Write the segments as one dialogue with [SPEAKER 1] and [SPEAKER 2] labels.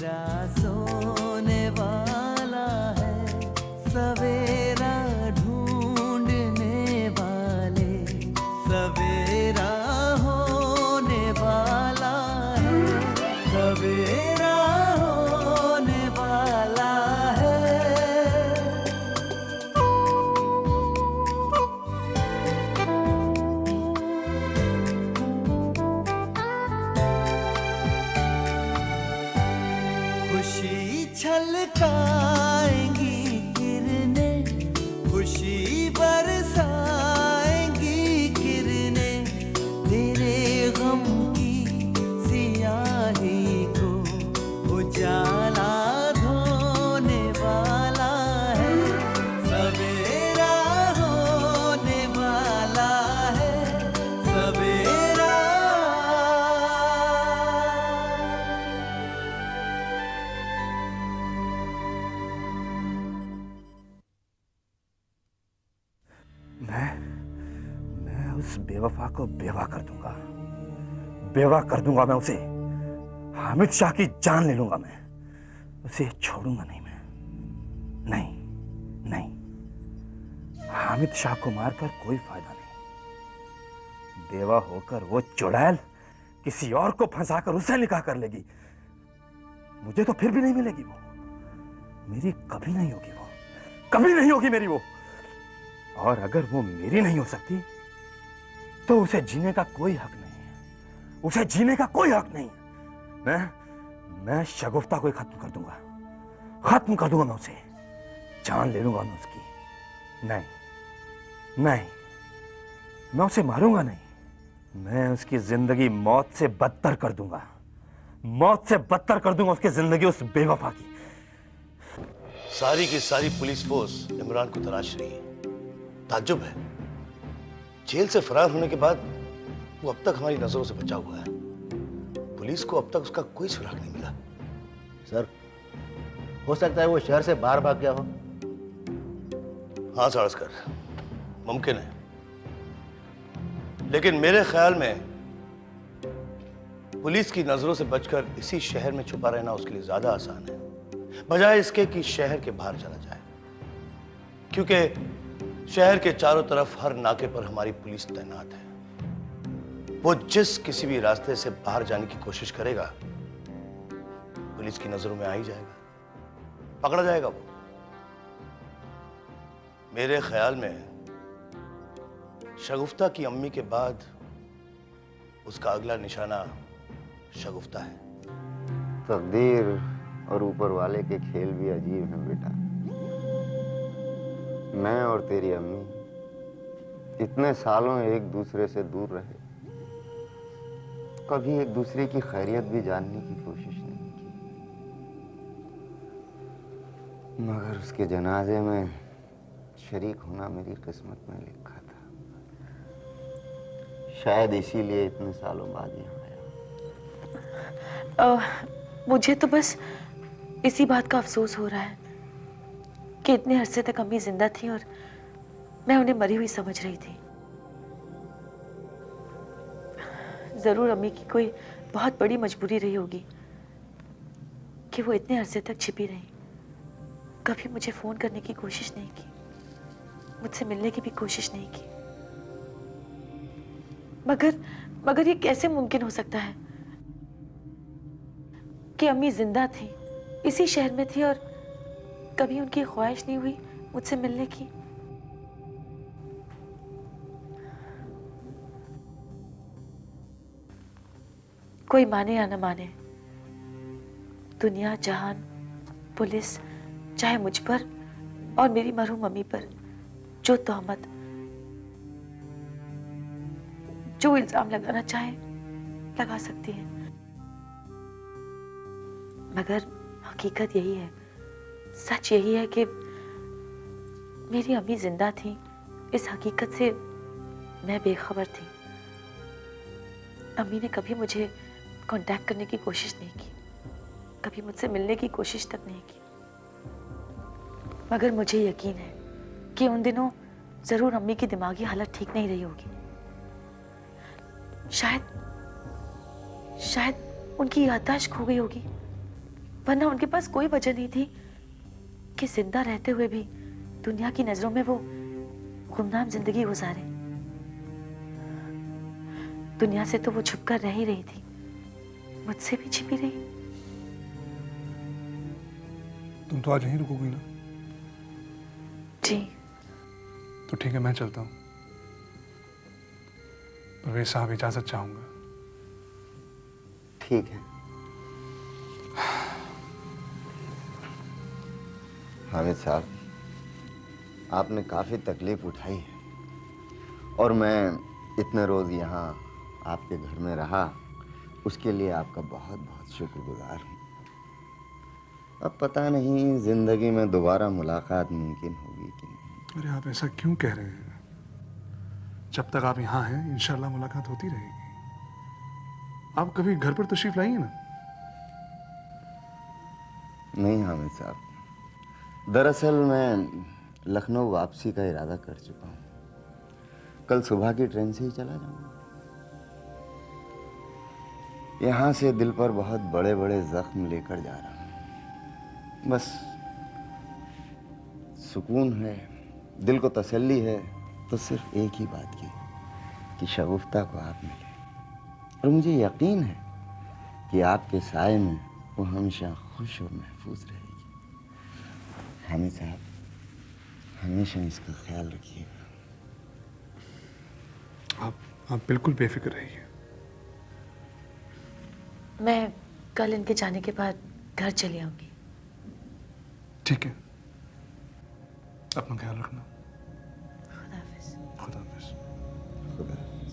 [SPEAKER 1] मेरा सोने वाला है, सवेरा ढूंढने वाले, सवेरा होने वाला है, सवेरा होने वाला है। खुशी छलकाएंगी किरणें, खुशी बरसाएंगी किरणें, तेरे गम की सियाही को उजाला धोने वाला है, सवेरा होने वाला है, सवेरा।
[SPEAKER 2] मैं उस बेवफा को बेवा कर दूंगा, बेवा कर दूंगा मैं उसे। हामिद शाह की जान ले लूंगा मैं, उसे छोड़ूंगा नहीं मैं। नहीं नहीं, हामिद शाह को मारकर कोई फायदा नहीं। बेवा होकर वो चुड़ैल किसी और को फंसाकर उसे निकाह कर लेगी, मुझे तो फिर भी नहीं मिलेगी वो। मेरी कभी नहीं होगी वो, कभी नहीं होगी मेरी वो। और अगर वो मेरी नहीं हो सकती तो उसे जीने का कोई हक नहीं है, उसे जीने का कोई हक नहीं है। मैं शगुफ्ता को ही खत्म कर दूंगा, खत्म कर दूंगा मैं उसे, जान ले लूंगा मैं उसकी। नहीं नहीं, मैं उसे मारूंगा नहीं, मैं उसकी जिंदगी मौत से बदतर कर दूंगा, मौत से बदतर कर दूंगा उसकी जिंदगी उस बेवफा की।
[SPEAKER 3] सारी की सारी पुलिस फोर्स इमरान को तलाश रही है। ताज्जुब है, जेल से फरार होने के बाद वो अब तक हमारी नजरों से बचा हुआ है। पुलिस को अब तक उसका कोई सुराग नहीं मिला।
[SPEAKER 4] सर, हो सकता है वो शहर से बाहर भाग गया हो।
[SPEAKER 3] हाँ साड़सकर, मुमकिन है, लेकिन मेरे ख्याल में पुलिस की नजरों से बचकर इसी शहर में छुपा रहना उसके लिए ज्यादा आसान है, बजाय इसके कि शहर के बाहर चला जाए। क्योंकि शहर के चारों तरफ हर नाके पर हमारी पुलिस तैनात है। वो जिस किसी भी रास्ते से बाहर जाने की कोशिश करेगा, पुलिस की नजरों में आ ही जाएगा, पकड़ा जाएगा वो। मेरे ख्याल में शगुफ्ता की अम्मी के बाद उसका अगला निशाना शगुफ्ता है।
[SPEAKER 4] तकदीर और ऊपर वाले के खेल भी अजीब हैं बेटा। मैं और तेरी अम्मी इतने सालों एक दूसरे से दूर रहे, कभी एक दूसरे की खैरियत भी जानने की कोशिश नहीं की, मगर उसके जनाजे में शरीक होना मेरी किस्मत में लिखा था। शायद इसीलिए इतने सालों बाद यहाँ आया।
[SPEAKER 5] मुझे तो बस इसी बात का अफसोस हो रहा है कि इतने अरसे तक अम्मी जिंदा थी और मैं उन्हें मरी हुई समझ रही थी। जरूर अम्मी की कोई बहुत बड़ी मजबूरी रही होगी कि वो इतने अरसे तक छिपी रही, कभी मुझे फोन करने की कोशिश नहीं की, मुझसे मिलने की भी कोशिश नहीं की। मगर ये कैसे मुमकिन हो सकता है कि अम्मी जिंदा थी, इसी शहर में थी और कभी उनकी ख्वाहिश नहीं हुई मुझसे मिलने की। कोई माने या न माने, दुनिया जहान पुलिस चाहे मुझ पर और मेरी मरहूम मम्मी पर जो तोहमत, जो इल्जाम लगाना चाहे लगा सकती है, मगर हकीकत यही है, सच यही है कि मेरी अम्मी जिंदा थी। इस हकीकत से मैं बेखबर थी। अम्मी ने कभी मुझे कांटेक्ट करने की कोशिश नहीं की, कभी मुझसे मिलने की कोशिश तक नहीं की, मगर मुझे यकीन है कि उन दिनों जरूर अम्मी की दिमागी हालत ठीक नहीं रही होगी। शायद उनकी याददाश्त खो गई होगी, वरना उनके पास कोई वजह नहीं थी कि जिंदा रहते हुए भी दुनिया की नजरों में वो गुमनाम जिंदगी गुजारे। दुनिया से तो वो छुप कर रह ही रही थी, मुझसे भी छिपी रही।
[SPEAKER 6] तुम तो आज यहीं रुकोगी ना?
[SPEAKER 5] जी।
[SPEAKER 6] तो ठीक है, मैं चलता हूँ। परवेज साहब, इजाजत चाहूंगा।
[SPEAKER 4] ठीक है। हामिद साहब, आपने काफ़ी तकलीफ उठाई है और मैं इतने रोज़ यहाँ आपके घर में रहा, उसके लिए आपका बहुत बहुत शुक्रगुजार हूँ। अब पता नहीं ज़िंदगी में दोबारा मुलाकात मुमकिन होगी कि नहीं।
[SPEAKER 6] अरे आप ऐसा क्यों कह रहे हैं? जब तक आप यहाँ हैं इंशाल्लाह मुलाकात होती रहेगी। आप कभी घर पर तशरीफ लाइए ना।
[SPEAKER 4] नहीं हामिद साहब, दरअसल मैं लखनऊ वापसी का इरादा कर चुका हूँ। कल सुबह की ट्रेन से ही चला जाऊंगा। यहाँ से दिल पर बहुत बड़े बड़े जख्म लेकर जा रहा हूँ। बस सुकून है, दिल को तसल्ली है तो सिर्फ एक ही बात की कि शगुफ्ता को आप मिले, और मुझे यकीन है कि आपके साए में वो हमेशा खुश और महफूज रहेगी। हामिद साहब, हमेशा इसका ख्याल रखिएगा।
[SPEAKER 6] आप बिल्कुल बेफिक्र रहिए।
[SPEAKER 5] मैं कल इनके जाने के बाद घर चली आऊंगी।
[SPEAKER 6] ठीक है, अपना ख्याल रखना।
[SPEAKER 5] खुदा हाफिज।
[SPEAKER 6] खुदा हाफिज।
[SPEAKER 4] खुदा हाफिज।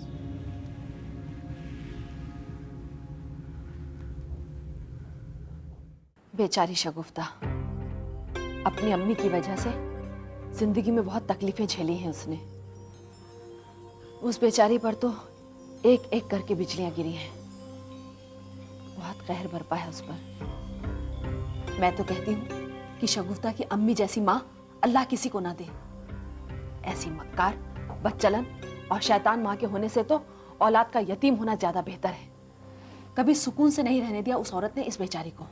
[SPEAKER 7] बेचारी शगुफ्ता, अपनी अम्मी की वजह से जिंदगी में बहुत तकलीफें झेली हैं उसने। उस बेचारी पर तो एक एक करके बिजलियां गिरी हैं। बहुत कहर बरपा है उस पर। मैं तो कहती हूँ कि शगुफ्ता की अम्मी जैसी माँ अल्लाह किसी को ना दे। ऐसी मक्कार, बदचलन और शैतान माँ के होने से तो औलाद का यतीम होना ज्यादा बेहतर है। कभी सुकून से नहीं रहने दिया उस औरत ने इस बेचारी को।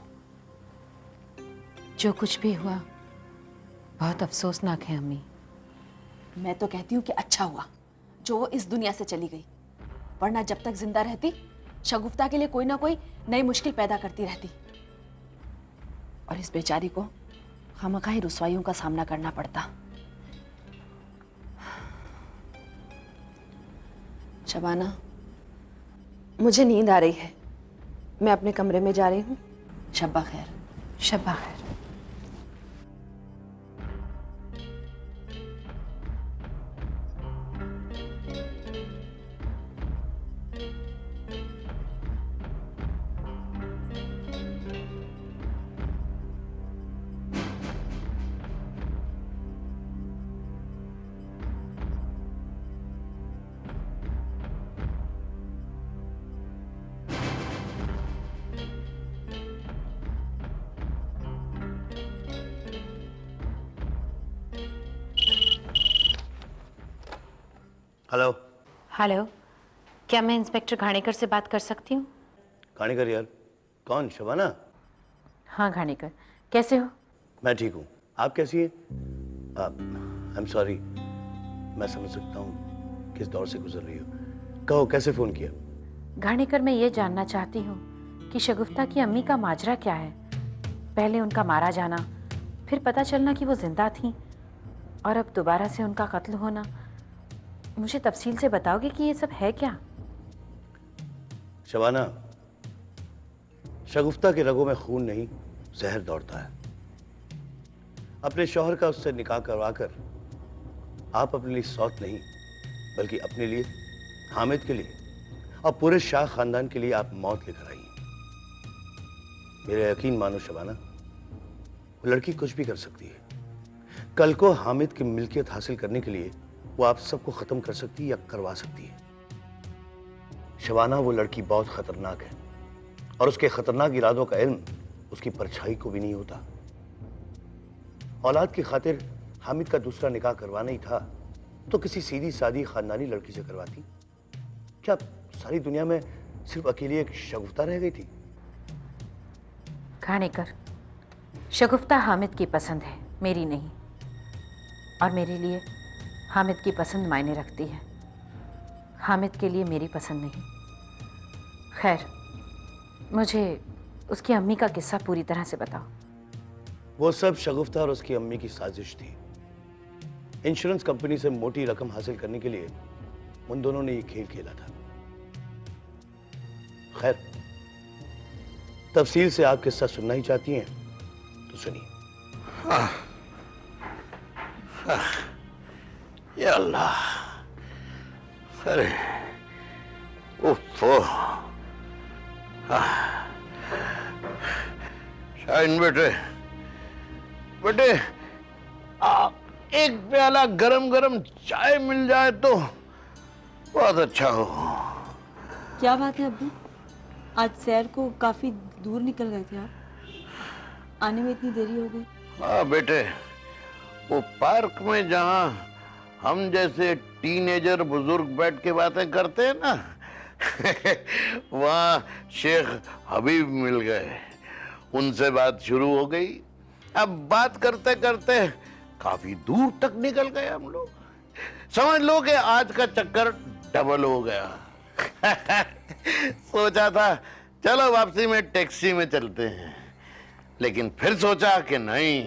[SPEAKER 8] जो कुछ भी हुआ बहुत अफसोसनाक है अम्मी।
[SPEAKER 7] मैं तो कहती हूँ कि अच्छा हुआ जो वो इस दुनिया से चली गई, वरना जब तक जिंदा रहती शगुफ्ता के लिए कोई ना कोई नई मुश्किल पैदा करती रहती और इस बेचारी को खामखाई रुसवाइयों का सामना करना पड़ता। शबाना, मुझे नींद आ रही है, मैं अपने कमरे में जा रही हूँ। शब्बा खैर।
[SPEAKER 8] शब्बा खैर।
[SPEAKER 3] हेलो।
[SPEAKER 8] हेलो, क्या मैं इंस्पेक्टर घाणेकर से बात कर सकती हूँ?
[SPEAKER 3] घाणेकर यार? कौन? शबाना?
[SPEAKER 8] हाँ घाणेकर, कैसे हो?
[SPEAKER 3] मैं ठीक हूँ, आप कैसी हैं? आई एम सॉरी, मैं समझ सकता हूँ किस दौर से गुजर रही हो। कहो, कैसे फ़ोन किया?
[SPEAKER 8] घाणेकर, मैं ये जानना चाहती हूँ कि शगुफ्ता की अम्मी का माजरा क्या है। पहले उनका मारा जाना, फिर पता चलना कि वो जिंदा थीं, और अब दोबारा से उनका कत्ल होना। मुझे तफसील से बताओगे कि ये सब है क्या?
[SPEAKER 3] शबाना, शगुफ्ता के रगों में खून नहीं, जहर दौड़ता है। अपने शौहर का उससे निकाह करवाकर आप अपने लिए सौत नहीं, बल्कि अपने लिए, हामिद के लिए और पूरे शाह खानदान के लिए आप मौत लेकर आई। मेरा यकीन मानो शबाना, वो लड़की कुछ भी कर सकती है। कल को हामिद की मिल्कियत हासिल करने के लिए वो आप सबको खत्म कर सकती है या करवा सकती है। शबाना, वो लड़की बहुत खतरनाक है और उसके खतरनाक इरादों का इल्म उसकी परछाई को भी नहीं होता। औलाद की खातिर हामिद का दूसरा निकाह करवाना ही था तो किसी सीधी सादी खानदानी लड़की से करवाती। क्या सारी दुनिया में सिर्फ अकेली एक शगुफ्ता रह गई थी?
[SPEAKER 8] घाणेकर, शगुफ्ता हामिद की पसंद है, मेरी नहीं। और मेरे लिए हामिद की पसंद मायने रखती है, हामिद के लिए मेरी पसंद नहीं। खैर, मुझे उसकी अम्मी का किस्सा पूरी तरह से बताओ।
[SPEAKER 3] वो सब शगुफ्ता और उसकी अम्मी की साजिश थी। इंश्योरेंस कंपनी से मोटी रकम हासिल करने के लिए उन दोनों ने ये खेल खेला था। खैर, तफसील से आप किस्सा सुनना ही चाहती हैं तो सुनिए। या अल्लाह, अरे उफ़, शाहीन बेटे, बेटे एक प्याला गरम गरम चाय मिल जाए तो बहुत अच्छा हो।
[SPEAKER 9] क्या बात है अब्बू, आज सैर को काफी दूर निकल गए थे आप, आने में इतनी देरी हो गई।
[SPEAKER 3] हाँ बेटे, वो पार्क में जहाँ हम जैसे टीनेजर बुजुर्ग बैठ के बातें करते हैं ना, वहाँ शेख हबीब मिल गए, उनसे बात शुरू हो गई। अब बात करते करते काफी दूर तक निकल गए हम लोग। समझ लो कि आज का चक्कर डबल हो गया। सोचा था चलो वापसी में टैक्सी में चलते हैं, लेकिन फिर सोचा कि नहीं,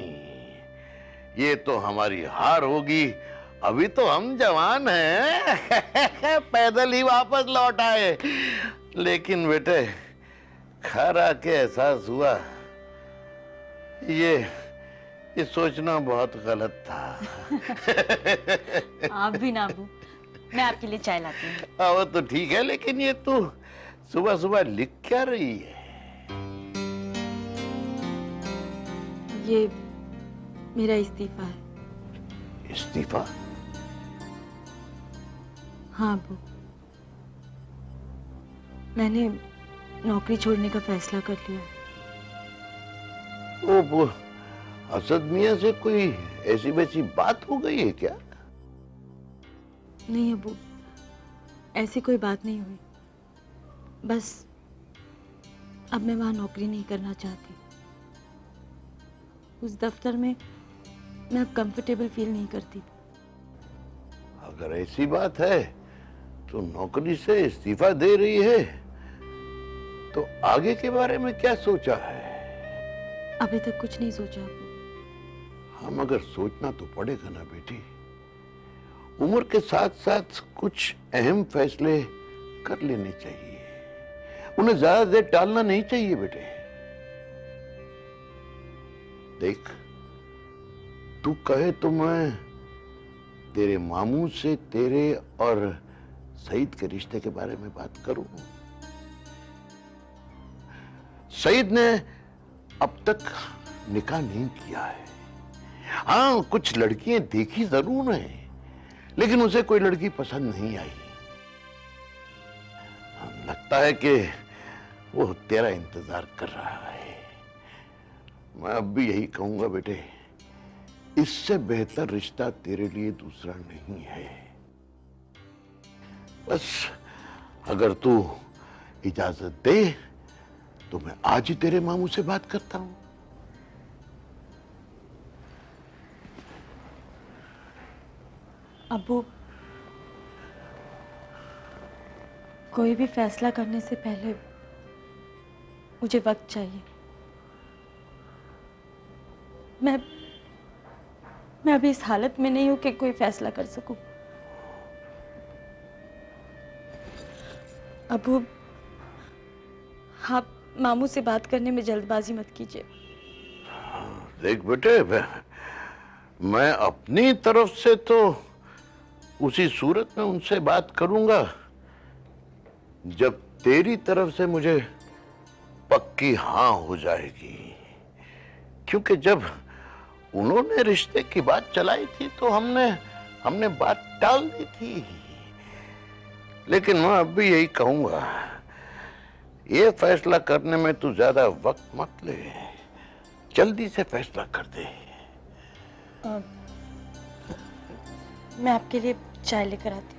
[SPEAKER 3] ये तो हमारी हार होगी। अभी तो हम जवान हैं। पैदल ही वापस लौट आए। लेकिन बेटे, घर आके एहसास हुआ ये सोचना बहुत गलत था।
[SPEAKER 9] आप भी ना अब्बू, मैं आपके लिए चाय लाती हूँ।
[SPEAKER 3] हाँ, वो तो ठीक है, लेकिन ये तू सुबह सुबह लिख क्या रही है?
[SPEAKER 9] ये मेरा इस्तीफा है।
[SPEAKER 3] इस्तीफा?
[SPEAKER 9] हाँ अब्बू, मैंने नौकरी छोड़ने का फैसला कर लिया है।
[SPEAKER 3] वो असद मियां से कोई ऐसी वैसी बात हो गई है क्या?
[SPEAKER 9] नहीं अब्बू, ऐसी कोई बात नहीं हुई, बस अब मैं वहां नौकरी नहीं करना चाहती। उस दफ्तर में मैं अब कंफर्टेबल फील नहीं करती।
[SPEAKER 3] अगर ऐसी बात है तो नौकरी से इस्तीफा दे रही है, तो आगे के बारे में क्या सोचा है?
[SPEAKER 9] अभी तक कुछ नहीं सोचा अब्बू।
[SPEAKER 3] हाँ, मगर सोचना तो पड़ेगा ना बेटी। उम्र के साथ साथ कुछ अहम फैसले कर लेने चाहिए, उन्हें ज्यादा देर टालना नहीं चाहिए बेटे। देख, तू कहे तो मैं तेरे मामू से तेरे और सईद के रिश्ते के बारे में बात करूं। सईद ने अब तक निकाह नहीं किया है। हाँ, कुछ लड़कियां देखी जरूर हैं, लेकिन उसे कोई लड़की पसंद नहीं आई। लगता है कि वो तेरा इंतजार कर रहा है। मैं अब भी यही कहूंगा बेटे, इससे बेहतर रिश्ता तेरे लिए दूसरा नहीं है। बस अगर तू इजाजत दे तो मैं आज ही तेरे मामू से बात करता हूं।
[SPEAKER 9] अब्बू, कोई भी फैसला करने से पहले मुझे वक्त चाहिए। मैं अभी इस हालत में नहीं हूं कि कोई फैसला कर सकूं। अब्बू, आप मामू से बात करने में जल्दबाजी मत कीजिए।
[SPEAKER 3] देख बेटे, मैं अपनी तरफ से तो उसी सूरत में उनसे बात करूंगा जब तेरी तरफ से मुझे पक्की हाँ हो जाएगी। क्योंकि जब उन्होंने रिश्ते की बात चलाई थी तो हमने बात टाल दी थी। लेकिन मैं अब भी यही कहूंगा, ये फैसला करने में तू ज्यादा वक्त मत ले, जल्दी से फैसला कर दे।
[SPEAKER 9] मैं आपके लिए चाय लेकर आती हूँ।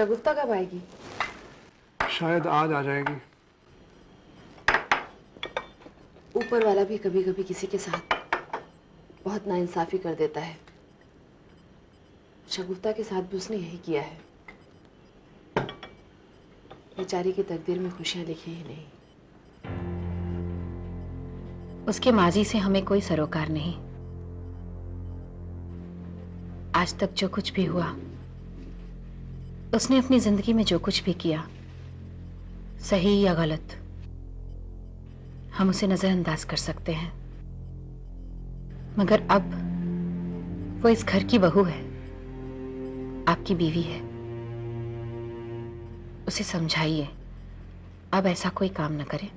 [SPEAKER 7] शगुफ्ता कब आएगी?
[SPEAKER 6] शायद आज आ जाएगी।
[SPEAKER 7] ऊपर वाला भी कभी कभी किसी के साथ बहुत नाइंसाफी कर देता है। शगुफ्ता के साथ भी उसने यही किया है। बेचारी की तकदीर में खुशियां लिखी ही नहीं।
[SPEAKER 8] उसके माजी से हमें कोई सरोकार नहीं। आज तक जो कुछ भी हुआ, उसने अपनी जिंदगी में जो कुछ भी किया, सही या गलत, हम उसे नजरअंदाज कर सकते हैं। मगर अब वो इस घर की बहू है, आपकी बीवी है। उसे समझाइए अब ऐसा कोई काम न करे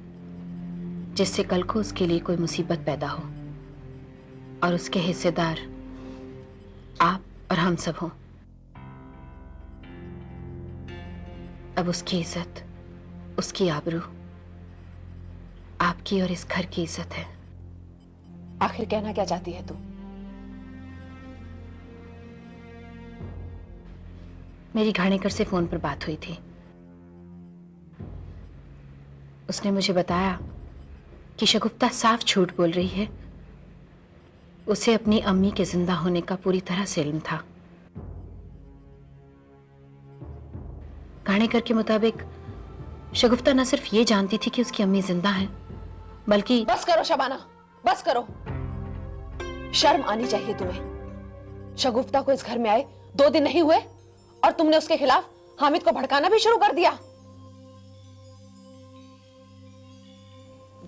[SPEAKER 8] जिससे कल को उसके लिए कोई मुसीबत पैदा हो और उसके हिस्सेदार आप और हम सब हों। अब उसकी इज्जत, उसकी आबरू, आपकी और इस घर की इज्जत है।
[SPEAKER 7] आखिर कहना क्या चाहती है तू?
[SPEAKER 8] मेरी घाणेकर से फोन पर बात हुई थी। उसने मुझे बताया कि शगुफ्ता साफ झूठ बोल रही है। उसे अपनी अम्मी के जिंदा होने का पूरी तरह से इल्म था। घाणेकर के मुताबिक शगुफ्ता न सिर्फ ये जानती थी कि उसकी अम्मी जिंदा हैं, बल्कि
[SPEAKER 7] बस करो शबाना, बस करो। शर्म आनी चाहिए तुम्हें। शगुफ्ता को इस घर में आए 2 दिन नहीं हुए और तुमने उसके खिलाफ हामिद को भड़काना भी शुरू कर दिया।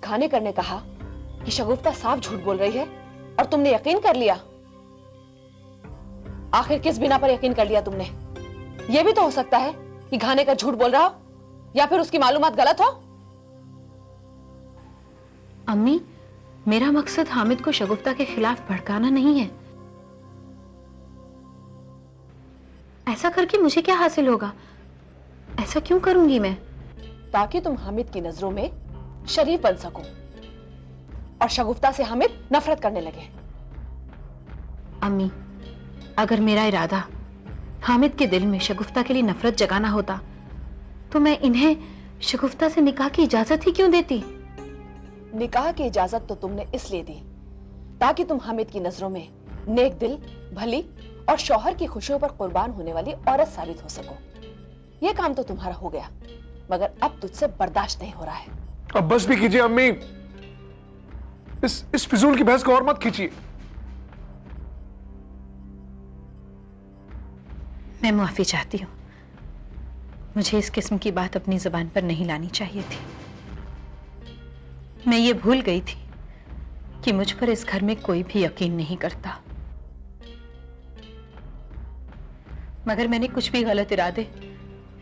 [SPEAKER 7] घाणेकर ने कहा कि शगुफ्ता साफ झूठ बोल रही है और तुमने यकीन कर लिया। आखिर किस बिना पर यकीन कर लिया तुमने? यह भी तो हो सकता है कि घाणेकर झूठ बोल रहा हो या फिर उसकी मालूमात गलत हो।
[SPEAKER 8] अम्मी, मेरा मकसद हामिद को शगुफ्ता के खिलाफ भड़काना नहीं है। ऐसा करके मुझे क्या हासिल होगा? ऐसा क्यों करूंगी मैं?
[SPEAKER 7] ताकि तुम हामिद की नजरों में शरीफ बन सको और शगुफ्ता से हामिद नफरत करने लगे।
[SPEAKER 8] अम्मी, अगर मेरा इरादा हामिद के दिल में शगुफ्ता के लिए नफरत जगाना होता तो मैं इन्हें शगुफ्ता से निकाह की इजाजत ही क्यों देती?
[SPEAKER 7] निकाह की इजाजत तो तुमने इसलिए दी ताकि तुम हामिद की नजरों में नेक दिल, भली और शौहर की खुशियों पर कुर्बान होने वाली औरत साबित हो सको। यह काम तो तुम्हारा हो गया, मगर अब तुझसे बर्दाश्त नहीं हो रहा है।
[SPEAKER 6] अब बस भी कीजिए अम्मी, इस फिजूल की बहस को और मत खींचिए।
[SPEAKER 8] मैं मुआफी चाहती हूँ। मुझे इस किस्म की बात अपनी जुबान पर नहीं लानी चाहिए थी। मैं ये भूल गई थी कि मुझ पर इस घर में कोई भी यकीन नहीं करता। मगर मैंने कुछ भी गलत इरादे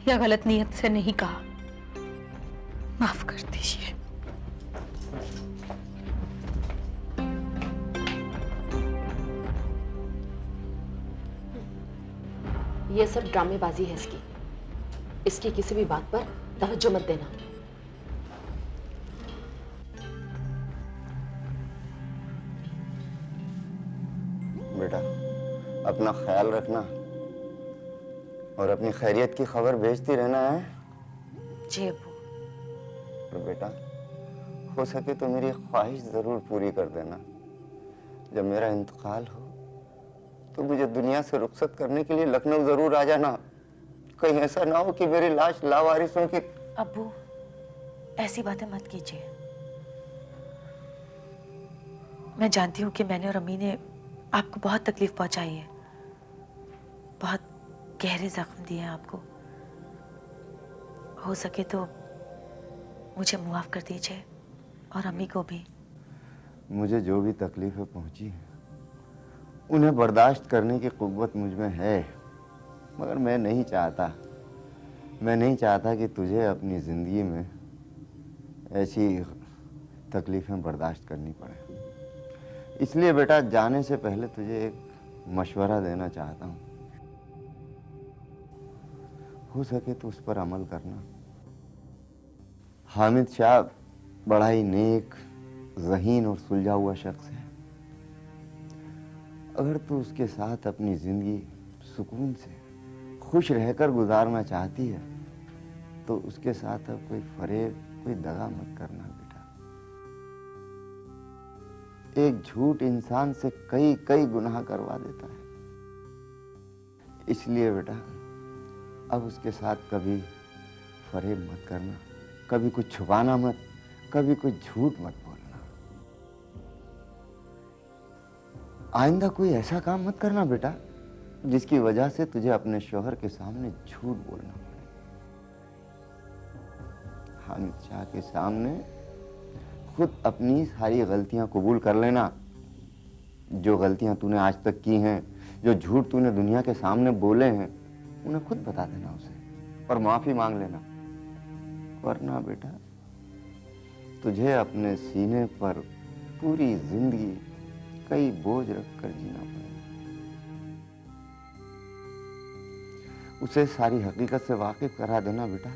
[SPEAKER 8] या गलत नीयत से नहीं कहा। माफ कर दीजिए।
[SPEAKER 7] यह सब ड्रामेबाजी है इसकी किसी भी बात पर तवज्जो मत देना।
[SPEAKER 4] बेटा, अपना ख्याल रखना और अपनी खैरियत की खबर भेजती रहना है।
[SPEAKER 5] जी अब्बू।
[SPEAKER 4] तो बेटा, हो सके तो मेरी ख्वाहिश जरूर पूरी कर देना। जब मेरा इंतकाल हो तो मुझे दुनिया से रुखसत करने के लिए लखनऊ जरूर आ जाना। कहीं ऐसा ना हो कि मेरी लाश लावारिसों की।
[SPEAKER 5] अब्बू, ऐसी बातें मत कीजिए। मैं जानती हूँ कि मैंने और अम्मी ने आपको बहुत तकलीफ पहुंचाई है, बहुत गहरे जख्म दिए हैं आपको। हो सके तो मुझे मुआफ कर दीजिए और अम्मी को भी।
[SPEAKER 4] मुझे जो भी तकलीफें पहुंची उन्हें बर्दाश्त करने की कुव्वत मुझ में है, मगर मैं नहीं चाहता कि तुझे अपनी ज़िंदगी में ऐसी तकलीफें बर्दाश्त करनी पड़े। इसलिए बेटा, जाने से पहले तुझे एक मशवरा देना चाहता हूँ। हो सके तो उस पर अमल करना। हामिद शाह बड़ा ही नेक, ज़हीन और सुलझा हुआ शख्स है। अगर तू उसके साथ अपनी ज़िंदगी सुकून से, खुश रहकर गुजारना चाहती है तो उसके साथ अब कोई फरेब, कोई दगा मत करना बेटा। एक झूठ इंसान से कई कई गुनाह करवा देता है। इसलिए बेटा अब उसके साथ कभी फरेब मत करना, कभी कुछ छुपाना मत, कभी कुछ झूठ मत बोलना। आइंदा कोई ऐसा काम मत करना बेटा जिसकी वजह से तुझे अपने शौहर के सामने झूठ बोलना पड़े। हामिद शाह के सामने खुद अपनी सारी गलतियां कबूल कर लेना। जो गलतियां तूने आज तक की हैं, जो झूठ तूने दुनिया के सामने बोले हैं, उन्हें खुद बता देना उसे और माफी मांग लेना। वरना बेटा तुझे अपने सीने पर पूरी जिंदगी कई बोझ रखकर जीना पड़ेगा। उसे सारी हकीकत से वाकिफ करा देना बेटा।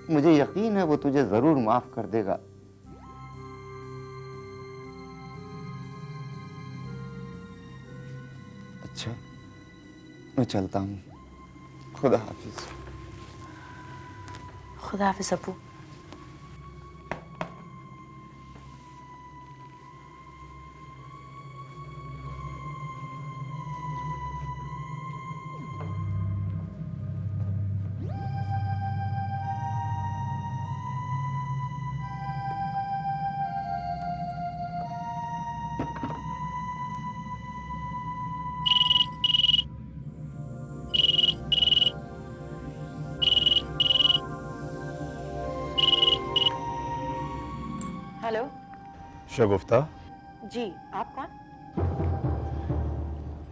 [SPEAKER 4] मुझे यकीन है वो तुझे जरूर माफ कर देगा। अच्छा, मैं चलता हूँ। खुदा हाफिज।
[SPEAKER 5] खुदा हाफिज अब्बू। हेलो।
[SPEAKER 3] शगुफ्ता,
[SPEAKER 5] जी, आप कौन?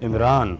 [SPEAKER 3] इमरान।